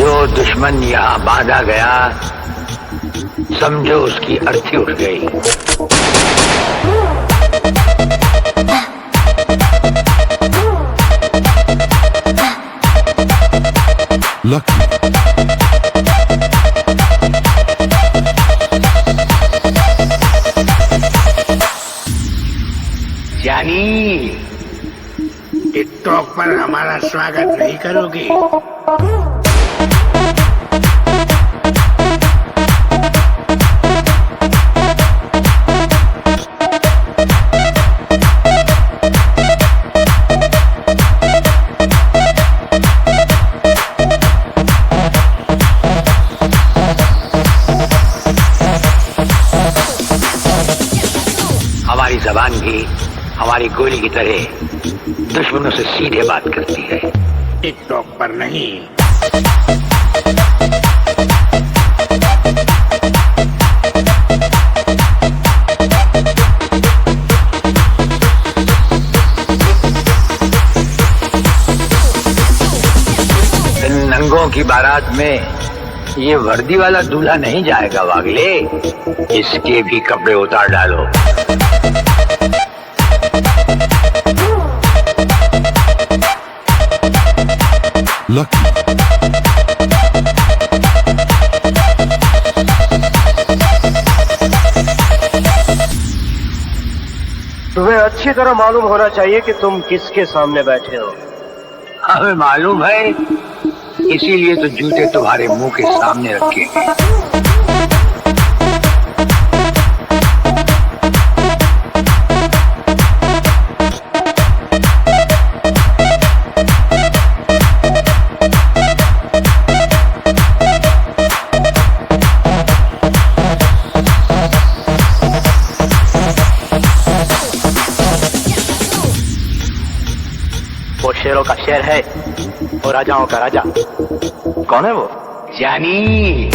जो दुश्मन यहाँ बांधा गया, समझो उसकी अर्थी उठ गई। Lucky. जानी, टिकटॉक पर हमारा स्वागत नहीं करोगे? हमारी जबान भी हमारी गोली की तरह दुश्मनों से सीधे बात करती है, टिकटॉक पर नहीं। इन नंगों की बारात में ये वर्दी वाला दूल्हा नहीं जाएगा वागले, इसके भी कपड़े उतार डालो। Lucky. तुम्हें अच्छी तरह मालूम होना चाहिए कि तुम किसके सामने बैठे हो। हमें मालूम है, इसीलिए तो जूते तुम्हारे मुंह के सामने रखे हैं। वो शेरों का शेर है और राजाओं का राजा। कौन है वो? जानी,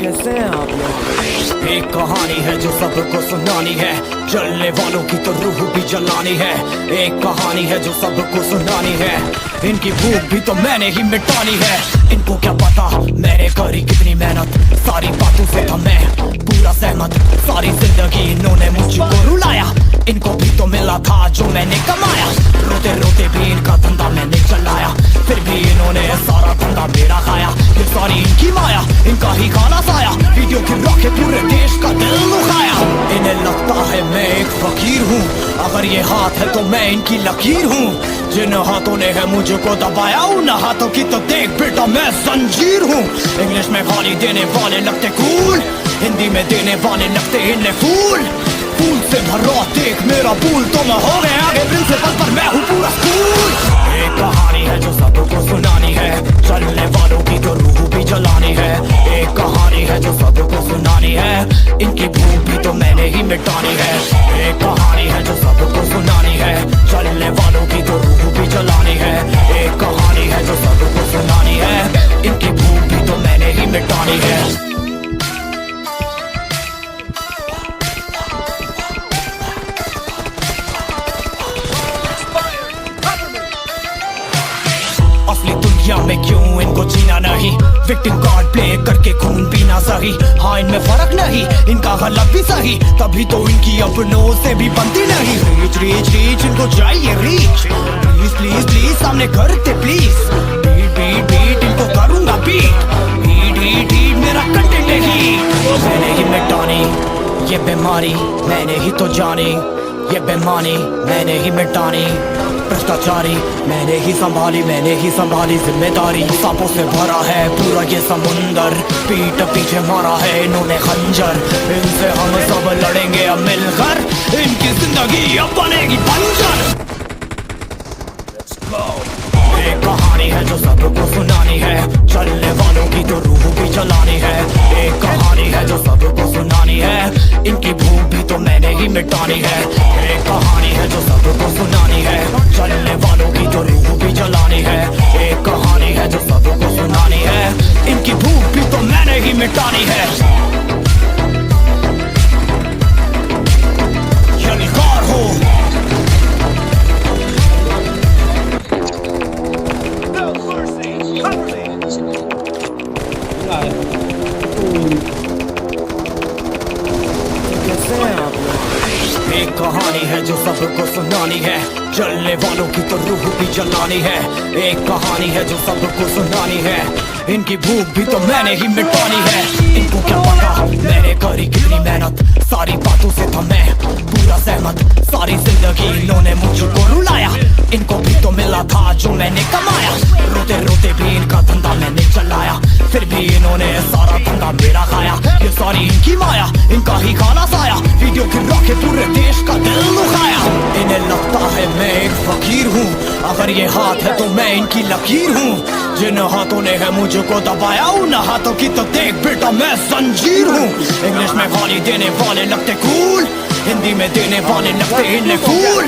कैसे हैं आप लोग? एक कहानी है जो सबको सुनानी है, जलने वालों की तो रूह भी जलानी है। एक कहानी है जो सबको सुनानी है, इनकी भूख भी तो मैंने ही मिटानी है। इनको क्या पता मैंने करी कितनी मेहनत, सारी बातों से था मैं पूरा सहमत। सारी जिंदगी इन्होंने मुझको रुलाया, इनको भी तो मिला था जो मैंने कमाया। रोते रोते भी इनका धंधा मैंने चलाया, फिर भी इन्होंने सारा धंधा मेरा खाया। ये सारी इनकी माया, इनका ही खाना साया, वीडियो की रॉके पूरे देश का दिल दुखाया। इन्हें लगता है मैं एक फकीर हूँ, अगर ये हाथ है तो मैं इनकी लकीर हूँ। जिन हाथों ने है मुझको दबाया, उन हाथों की तो देख बेटा मैं जंजीर हूँ। इंग्लिश में गाली देने वाले लगते कूल, हिंदी में देने वाले लगते इन्हें फूल। फूल से भरा देख मेरा फूल, तो मैं हो गया आगे प्रिंसिपल पर मैं हूँ पूरा स्कूल। एक कहानी है जो सबको सुनानी है, चलने वालों की तो रूह भी जलानी है। एक कहानी है जो सबको सुनानी है, इनकी भूख भी तो मैंने ही मिटानी है। एक कहानी है जो सबको सुनानी है, चलने वालों की तो रूह भी जलानी है। एक कहानी है जो सबको सुनानी है, इनकी भूख भी तो मैंने ही मिटानी है। असली दुनिया में क्यों इनको जीना नहीं, विक्टिम कार्ड प्ले करके खून पीना सही। हाँ इनमें फर्क नहीं, इनका गलत भी सही, तभी तो इनकी अपनों से भी बनती नहीं। रीच रीच रीच इनको चाहिए रीच, प्लीज प्लीज प्लीज सामने करते प्लीज। बीट बीट बीट इनको करूंगा बीट, बीट बीट बीट मेरा कंटेंट ही। मैंने ही मिटानी ये बीमारी, मैंने ही तो जानी ये बेमानी, मैंने ही मिटानी भ्रष्टाचारी। मैंने ही संभाली जिम्मेदारी। सांपों से भरा है पूरा ये समुंदर, पीठ पीछे मारा है इन्होंने खंजर। इनसे हम सब लड़ेंगे अब मिलकर, इनकी जिंदगी अब बनेगी बंजर। एक कहानी है जो सबको सुनानी है, चलने वालों की तो रूह भी जलानी है। एक कहानी है जो सबको सुनानी है, इनकी भूख भी तो मैंने ही मिटानी है। एक कहानी है जो सबको सुनानी है, चलने वालों की तो रूह भी जलानी है। एक कहानी है जो सबको सुनानी है, इनकी भूख भी तो मैंने ही मिटानी है। यलगार हो एक कहानी है जो सबको सुनानी है, चलने वालों की तो रूह भी जलानी है। एक कहानी है जो सबको सुनानी है, इनकी भूख भी तो मैंने ही मिटानी है। इनको क्या पता मैंने करी कितनी मेहनत, सारी बातों से था मैं पूरा सहमत। सारी जिंदगी इन्होंने मुझको रुलाया, इनको भी तो मिला था जो मैंने कमाया। रोते रोते भी इनका धंधा मैंने चलाया, फिर भी इन्होंने सारा धंधा मेरा खाया। ये सारी इनकी माया, इनका ही खाना साया, वीडियो गिरा के पूरे देश का दिल दुखाया। इन्हें लगता है मैं एक फकीर हूँ, अगर ये हाथ है तो मैं इनकी लकीर हूँ। जिन हाथों ने है मुझको दबाया, उन हाथों की तो देख बेटा मैं जंजीर हूँ। इंग्लिश में गाली देने वाले लगते कूल, हिंदी में देने वाले लगते इन्हें फूल।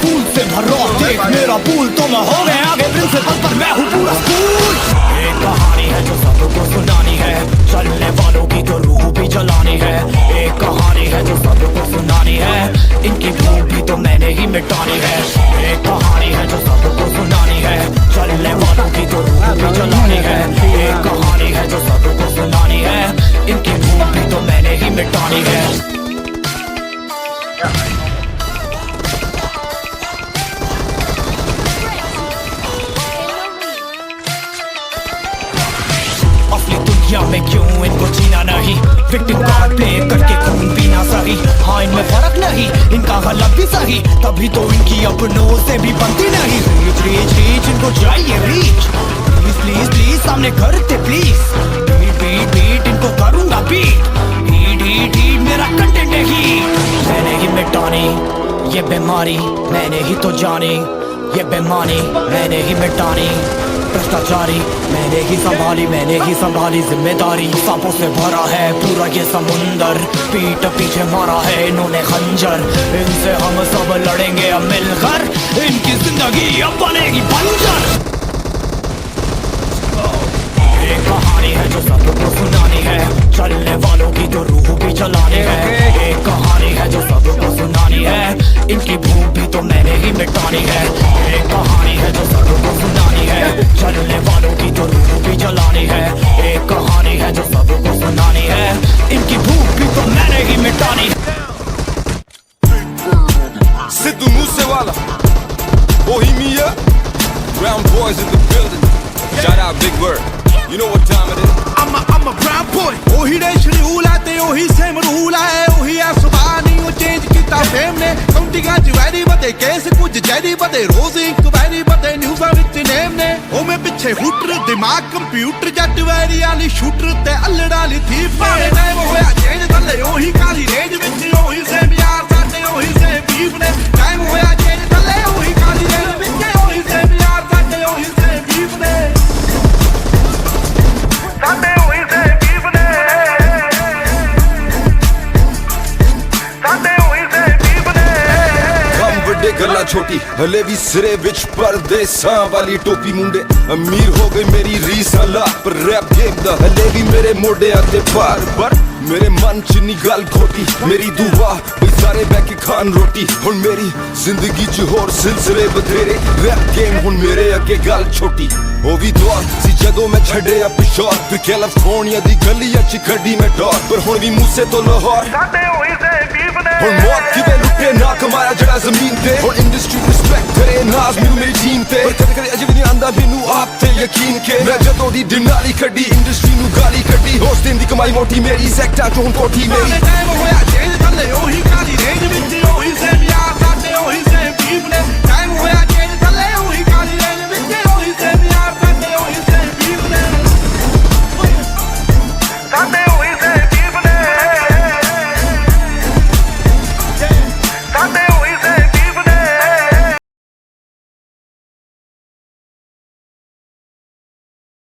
फूल से भरो देख मेरा पूल, तो मैं हो गए आगे प्रिंसिपल पर मैं हूँ पूरा स्कूल। एक कहानी है जो सबको सुनानी है, चलने वालों की तो रूह भी जलानी है। एक कहानी है जो सबको सुनानी है, इनकी भूख भी तो मैंने ही मिटानी है। एक कहानी है जो सबको सुनानी है, चलने वालों की तो रूह भी जलानी है। एक कहानी है जो सबको सुनानी है, इनकी भूख भी तो मैंने ही मिटानी है। दुनिया में क्यों इनको जीना नहीं, विक्टिम कार्ड प्ले करके खून पीना सही। हाँ इनमें फर्क नहीं, इनका गलत भी सही, तभी तो इनकी अपनों से भी बनती नहीं। रीच रीच रीच इनको चाहिए रीच, प्लीज प्लीज प्लीज सामने करते प्लीज। बीट बीट बीट इनको करूंगा बीट, हीट हीट हीट मेरा कंटेंट है हीट। मैंने ही मिटानी ये बीमारी, मैंने ही तो जानी ये बेमानी, मैंने ही मिटानी भ्रष्टाचारी। मैंने ही संभाली जिम्मेदारी। सांपों से भरा है पूरा ये समुंदर, पीठ पीछे मारा है इन्होंने खंजर। इनसे हम सब लड़ेंगे अब मिलकर, इनकी जिंदगी अब बनेगी बंजर। एक कहानी है जो सबको सुनानी है, चलने वालों की तो रूह भी जलानी है। एक कहानी है जो सबको सुनानी है, इनकी भूख भी तो मैंने ही मिटानी है। एक कहानी है जो सबको सुनानी है, चलने वालों की तो रूह भी जलानी है। एक कहानी है जो सबको सुनानी है, इनकी भूख भी तो मैंने ही मिटानी है। Sidhu Moosewala, Bohemia, Brown boys in the building. Shout out Big Word. You know what time it is. I'm a brown boy. ओही ने शेड्यूल है ते ओही सेम रूल है, ओही है सुभान ही वो चेंज किता फेम ने। काउंटिंगां च वैरी बदे केस कुछ जैरी बदे, रोज इंक्वायरी बदे न्यूज़ां विच नेम ने। ओ मैं पिछे हुटर दिमाग कंप्यूटर, जट वैरी वाली शूटर ते अल्लड़ वाली थीफ ने। टाइम होया चेंज थल्ले ओही काली रेंज विच, ओही सेम यार साडे ओही सेम बीफ ने। टाइम होया चेंज थल्ले ओही काली रेंज विच, ओही सेम यार साडे ओही सेम बीफ ने। साडे ओही सेम बीफ ने, साडे ओही सेम बीफ ने। कम वड्डे गल्ला छोटी, हले भी सिरे विच परदेसां वाली टोपी मुंडे। अमीर हो गई मेरी रीस अल्लाह, पर रैप गेम दा हले भी मेरे मोढियां ते भार। पर मेरे मन च नी गल खोटी, मेरी दुआ बई सारे बैठ के खान रोटी। हुण मेरी जिंदगी च होर सिलसिले बथेरे, रैप गेम हुण मेरे अगे गल छोटी। ओ भी दौर सी जदों मैं छड्डिया पिछोर, फिर कैलिफोर्निया दी गलियां च कड्डी मैं डोर। पर हुण भी मूसे तो लाहौर, साडे ओही सेम बीफ ने। हुण मौत किवें लुटे ना कमाया जड़ा जमीन ते। हुण इंडस्ट्री रिस्पेक्ट करे नाज मैनू मेरी टीम ते। पर कदे कदे अजे भी नहीं आंदा मैनू आप ते यकीन के, मैं जदों दी डिनाली कड्डी इंडस्ट्री नू गाली कड्डी। होस दिन दी कमाई मोटी मेरी, सैक्टर चों हुण कोठी मेरी। टाइम होया चेंज थल्ले ओही काली रेंज विच,